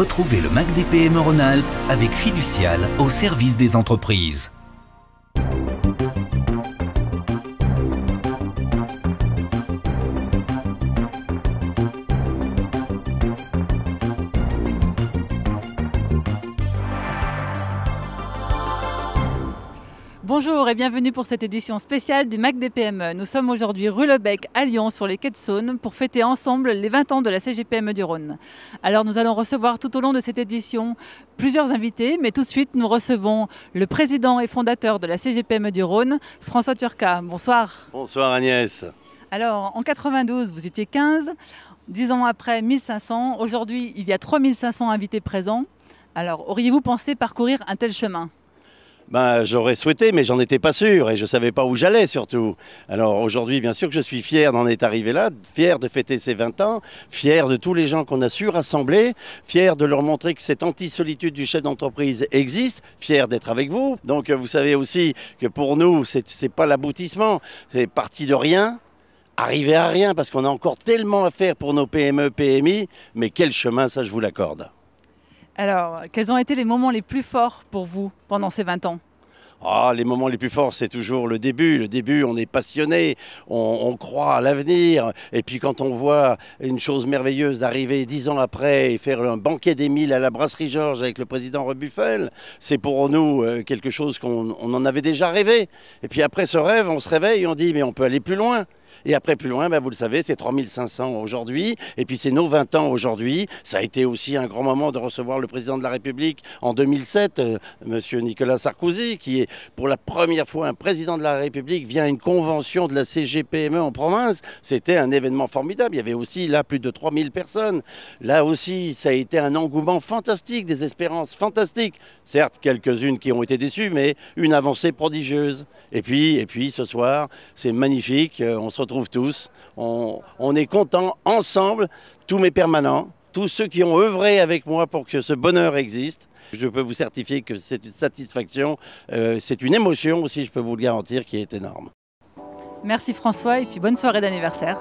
Retrouvez le MAC des PME Rhône-Alpes avec Fiducial au service des entreprises. Bonjour et bienvenue pour cette édition spéciale du MAC des PME. Nous sommes aujourd'hui rue Lebec à Lyon sur les quais de Saône pour fêter ensemble les 20 ans de la CGPME du Rhône. Alors nous allons recevoir tout au long de cette édition plusieurs invités, mais tout de suite nous recevons le président et fondateur de la CGPME du Rhône, François Turcat. Bonsoir. Bonsoir Agnès. Alors en 92 vous étiez 15, 10 ans après 1500, aujourd'hui il y a 3500 invités présents. Alors auriez-vous pensé parcourir un tel chemin ? J'aurais souhaité, mais j'en étais pas sûr et je savais pas où j'allais surtout. Alors aujourd'hui, bien sûr que je suis fier d'en être arrivé là, fier de fêter ces 20 ans, fier de tous les gens qu'on a su rassembler, fier de leur montrer que cette anti-solitude du chef d'entreprise existe, fier d'être avec vous. Donc vous savez aussi que pour nous, c'est pas l'aboutissement, c'est parti de rien, arriver à rien parce qu'on a encore tellement à faire pour nos PME, PMI, mais quel chemin, ça je vous l'accorde. Alors, quels ont été les moments les plus forts pour vous pendant ces 20 ans ? Les moments les plus forts, c'est toujours le début. Le début, on est passionné, on croit à l'avenir. Et puis quand on voit une chose merveilleuse d'arriver 10 ans après et faire un banquet des 1000 à la Brasserie Georges avec le président Rebuffel, c'est pour nous quelque chose qu'on en avait déjà rêvé. Et puis après ce rêve, on se réveille et on dit mais on peut aller plus loin. Et après plus loin, vous le savez, c'est 3500 aujourd'hui. Et puis c'est nos 20 ans aujourd'hui. Ça a été aussi un grand moment de recevoir le président de la République en 2007, monsieur Nicolas Sarkozy, qui est pour la première fois un président de la République via une convention de la CGPME en province. C'était un événement formidable. Il y avait aussi là plus de 3000 personnes. Là aussi, ça a été un engouement fantastique, des espérances fantastiques. Certes, quelques-unes qui ont été déçues, mais une avancée prodigieuse. Et puis ce soir, c'est magnifique. On se retrouve tous, on est contents ensemble, tous mes permanents, tous ceux qui ont œuvré avec moi pour que ce bonheur existe. Je peux vous certifier que c'est une satisfaction, c'est une émotion aussi, je peux vous le garantir, qui est énorme. Merci François et puis bonne soirée d'anniversaire.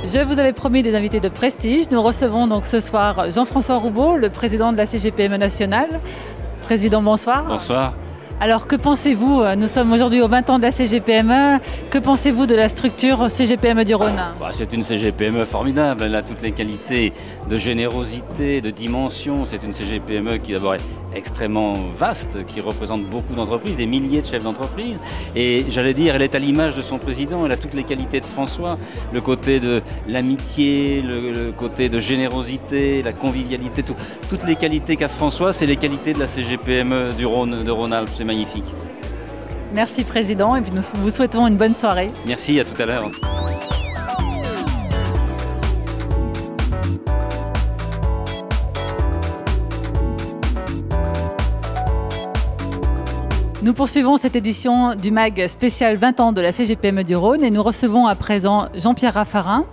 Je vous avais promis des invités de prestige. Nous recevons donc ce soir Jean-François Roubaud, le président de la CGPME nationale. Président, bonsoir. Bonsoir. Alors que pensez-vous, nous sommes aujourd'hui aux 20 ans de la CGPME, que pensez-vous de la structure CGPME du Rhône ? C'est une CGPME formidable, elle a toutes les qualités de générosité, de dimension. C'est une CGPME qui d'abord est extrêmement vaste, qui représente beaucoup d'entreprises, des milliers de chefs d'entreprise. Et j'allais dire, elle est à l'image de son président, elle a toutes les qualités de François, le côté de l'amitié, le côté de générosité, la convivialité, toutes les qualités qu'a François, c'est les qualités de la CGPME du Rhône, de Rhône-Alpes. C'est magnifique. Merci Président, et puis nous vous souhaitons une bonne soirée. Merci, à tout à l'heure. Nous poursuivons cette édition du MAG spécial 20 ans de la CGPME du Rhône et nous recevons à présent Jean-Pierre Raffarin.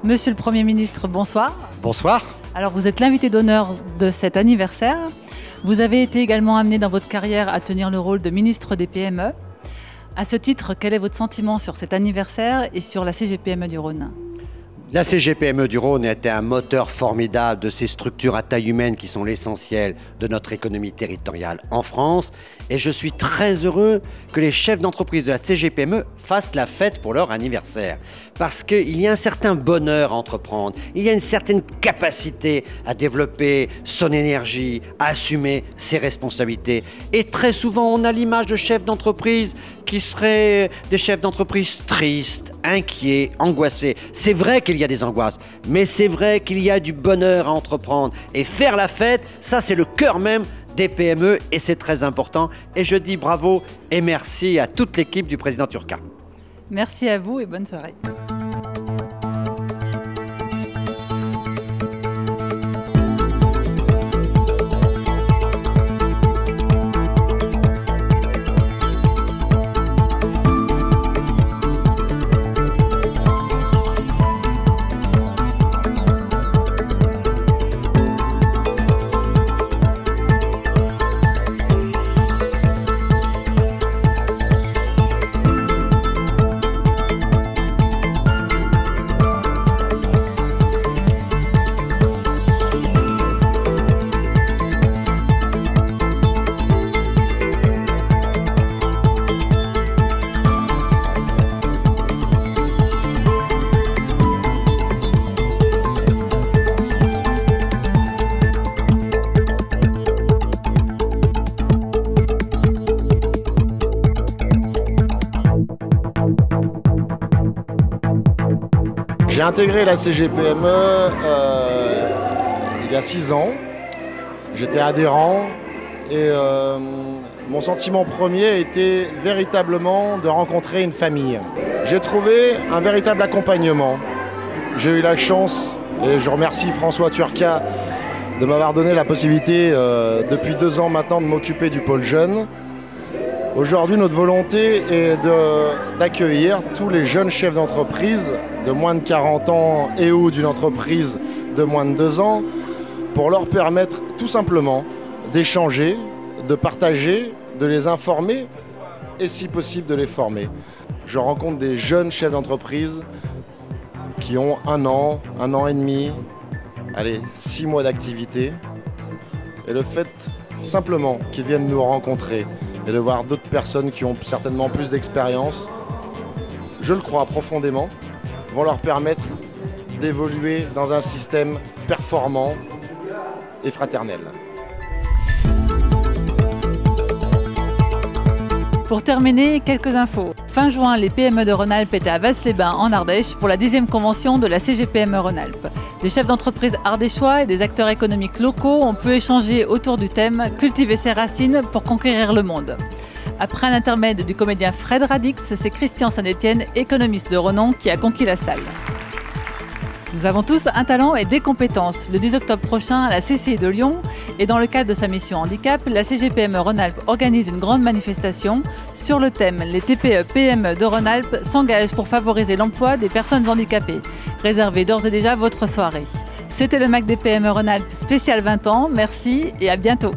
Monsieur le Premier ministre, bonsoir. Bonsoir. Alors vous êtes l'invité d'honneur de cet anniversaire. Vous avez été également amené dans votre carrière à tenir le rôle de ministre des PME. À ce titre, quel est votre sentiment sur cet anniversaire et sur la CGPME du Rhône ? La CGPME du Rhône était un moteur formidable de ces structures à taille humaine qui sont l'essentiel de notre économie territoriale en France. Et je suis très heureux que les chefs d'entreprise de la CGPME fassent la fête pour leur anniversaire. Parce qu'il y a un certain bonheur à entreprendre, il y a une certaine capacité à développer son énergie, à assumer ses responsabilités. Et très souvent, on a l'image de chefs d'entreprise qui seraient des chefs d'entreprise tristes, inquiets, angoissés. C'est vrai qu'il y a des angoisses, mais c'est vrai qu'il y a du bonheur à entreprendre. Et faire la fête, ça c'est le cœur même des PME et c'est très important. Et je dis bravo et merci à toute l'équipe du président Turca. Merci à vous et bonne soirée. J'ai intégré la CGPME il y a 6 ans. J'étais adhérent et mon sentiment premier était véritablement de rencontrer une famille. J'ai trouvé un véritable accompagnement. J'ai eu la chance, et je remercie François Turca de m'avoir donné la possibilité depuis 2 ans maintenant de m'occuper du pôle jeune. Aujourd'hui, notre volonté est d'accueillir tous les jeunes chefs d'entreprise de moins de 40 ans et ou d'une entreprise de moins de 2 ans pour leur permettre tout simplement d'échanger, de partager, de les informer et si possible de les former. Je rencontre des jeunes chefs d'entreprise qui ont 1 an et demi, allez, 6 mois d'activité. Et le fait simplement qu'ils viennent nous rencontrer et de voir d'autres personnes qui ont certainement plus d'expérience, je le crois profondément, vont leur permettre d'évoluer dans un système performant et fraternel. Pour terminer, quelques infos. Fin juin, les PME de Rhône-Alpes étaient à Vals-les-Bains en Ardèche pour la 10e convention de la CGPME Rhône-Alpes. Des chefs d'entreprise ardéchois et des acteurs économiques locaux ont pu échanger autour du thème « Cultiver ses racines pour conquérir le monde ». Après un intermède du comédien Fred Radix, c'est Christian Saint-Etienne, économiste de renom, qui a conquis la salle. Nous avons tous un talent et des compétences. Le 10 octobre prochain, à la CCI de Lyon, et dans le cadre de sa mission handicap, la CGPME Rhône-Alpes organise une grande manifestation sur le thème « Les TPE-PME de Rhône-Alpes s'engagent pour favoriser l'emploi des personnes handicapées ». Réservez d'ores et déjà votre soirée. C'était le MAC des PME Rhône-Alpes spécial 20 ans. Merci et à bientôt.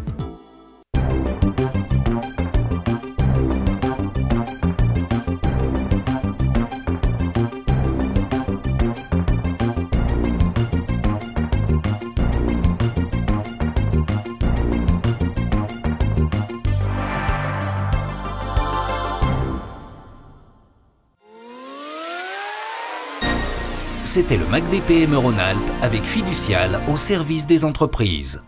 C'était le MAC des PME Rhône-Alpes avec Fiducial au service des entreprises.